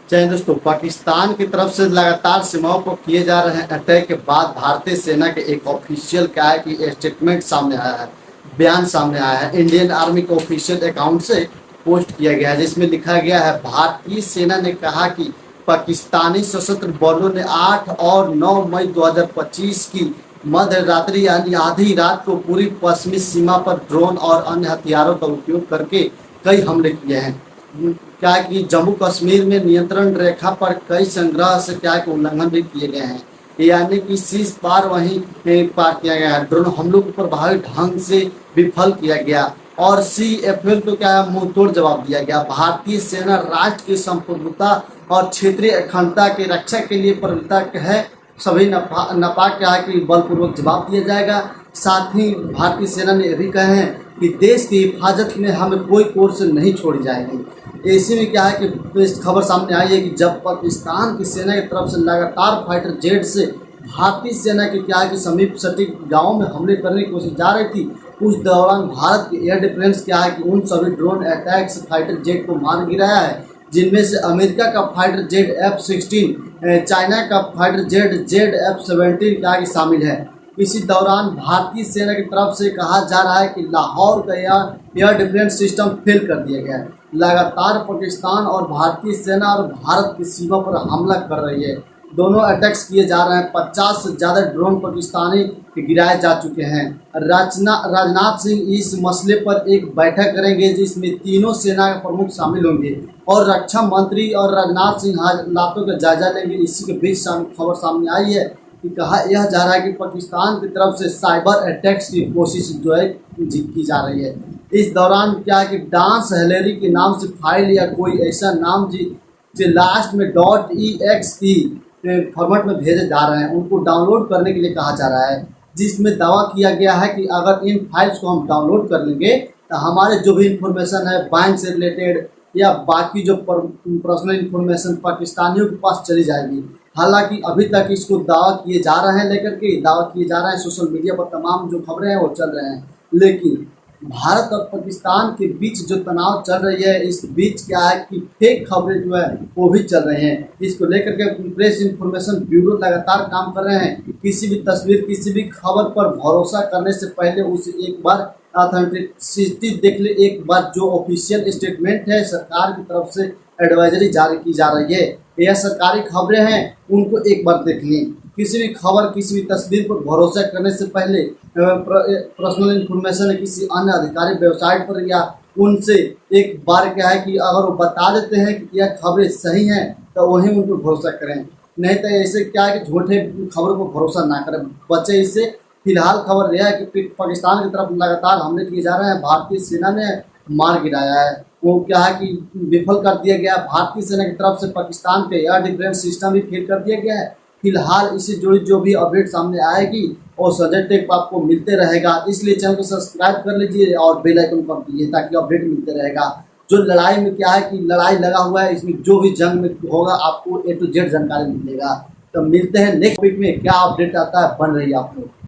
चाहे दोस्तों, पाकिस्तान की तरफ से लगातार सीमाओं पर किए जा रहे अटैक के बाद भारतीय सेना के एक ऑफिशियल क्या है कि स्टेटमेंट सामने आया है, बयान सामने आया है। इंडियन आर्मी के ऑफिशियल अकाउंट से पोस्ट किया गया है, जिसमें लिखा गया है भारतीय सेना ने कहा कि पाकिस्तानी सशस्त्र बलों ने 8 और 9 मई 2025 की मध्य रात्रि यानी आधी रात को पूरी पश्चिमी सीमा पर ड्रोन और अन्य हथियारों का उपयोग करके कई हमले किए हैं। क्या कि जम्मू कश्मीर में नियंत्रण रेखा पर कई संग्रह से क्या कि उल्लंघन भी किए गए हैं, यानी कि सीज पार वहीं पार किया गया है। ड्रोन हमलों को प्रभावी ढंग से विफल किया गया और CFL को क्या मुंह तोड़ जवाब दिया गया। भारतीय सेना राष्ट्र की संप्रभुता और क्षेत्रीय अखंडता की रक्षा के लिए प्रतिबद्ध है। सभी नापाक क्या है कि बलपूर्वक जवाब दिया जाएगा। साथ ही भारतीय सेना ने यह भी कहे हैं कि देश की हिफाजत में हमें कोई कोर्स नहीं छोड़ी जाएगी। ऐसे में क्या है कि इस खबर सामने आई है कि जब पाकिस्तान की सेना की तरफ से लगातार फाइटर जेट से भारतीय सेना के क्या है कि समीप सटीक गाँव में हमले करने की कोशिश जा रही थी, उस दौरान भारत के एयर डिफेंस क्या है कि उन सभी ड्रोन अटैक से फाइटर जेट को मार गिराया है, जिनमें से अमेरिका का फाइटर जेट F-16, चाइना का फाइटर जेट ZF-17 क्या कि शामिल है। इसी दौरान भारतीय सेना की तरफ से कहा जा रहा है कि लाहौर का एयर डिफेंस सिस्टम फेल कर दिया गया है। लगातार पाकिस्तान और भारतीय सेना और भारत की सीमा पर हमला कर रही है। दोनों अटैक्स किए जा रहे हैं। 50 से ज़्यादा ड्रोन पाकिस्तानी गिराए जा चुके हैं। राजनाथ सिंह इस मसले पर एक बैठक करेंगे, जिसमें तीनों सेना के प्रमुख शामिल होंगे और रक्षा मंत्री और राजनाथ सिंह हालातों का जायजा लेंगे। इसी के बीच खबर सामने आई है कि कहा यह जा रहा है कि पाकिस्तान की तरफ से साइबर अटैक्स की कोशिश जो है की जा रही है। इस दौरान क्या है कि डांस हेलेरी के नाम से फाइल या कोई ऐसा नाम जो लास्ट में .exe फॉर्मेट में भेजे जा रहे हैं, उनको डाउनलोड करने के लिए कहा जा रहा है, जिसमें दावा किया गया है कि अगर इन फाइल्स को हम डाउनलोड कर लेंगे तो हमारे जो भी इंफॉर्मेशन है बैंक से रिलेटेड या बाकी जो पर्सनल इंफॉर्मेशन पाकिस्तानियों के पास चली जाएगी। हालांकि अभी तक इसको दावा किए जा रहे हैं, दावा किए जा रहे हैं सोशल मीडिया पर तमाम जो खबरें हैं वो चल रहे हैं, लेकिन भारत और पाकिस्तान के बीच जो तनाव चल रही है, इस बीच क्या है कि फेक खबरें जो है वो भी चल रही हैं। इसको लेकर के प्रेस इंफॉर्मेशन ब्यूरो लगातार काम कर रहे हैं। किसी भी तस्वीर, किसी भी खबर पर भरोसा करने से पहले उसे एक बार ऑथेंटिसिटी देख ले। एक बार जो ऑफिशियल स्टेटमेंट है सरकार की तरफ से एडवाइजरी जारी की जा रही है, यह सरकारी खबरें हैं, उनको एक बार देख लें। किसी भी खबर, किसी भी तस्वीर पर भरोसा करने से पहले पर्सनल इन्फॉर्मेशन है किसी अन्य आधिकारिक वेबसाइट पर या उनसे एक बार क्या है कि अगर वो बता देते हैं कि यह खबरें सही हैं तो वहीं उन पर भरोसा करें, नहीं तो ऐसे क्या है कि झूठे खबरों पर भरोसा ना करें, बचे इससे। फिलहाल खबर यह है कि पाकिस्तान की तरफ लगातार हमले किए जा रहे हैं। भारतीय सेना ने मार गिराया है, वो क्या है कि विफल कर दिया गया। भारतीय सेना की तरफ से पाकिस्तान के एयर डिफेंस सिस्टम भी फेल कर दिया गया है। फिलहाल इससे जुड़ी जो भी अपडेट सामने आएगी और संजय टेक आपको मिलते रहेगा, इसलिए चैनल को सब्सक्राइब कर लीजिए और बेल आइकन पर दीजिए ताकि अपडेट मिलते रहेगा। जो लड़ाई में क्या है कि लड़ाई लगा हुआ है, इसमें जो भी जंग में होगा आपको A to Z जानकारी मिलेगा। तो मिलते हैं नेक्स्ट वीक में, क्या अपडेट आता है बन रही है आप लोग।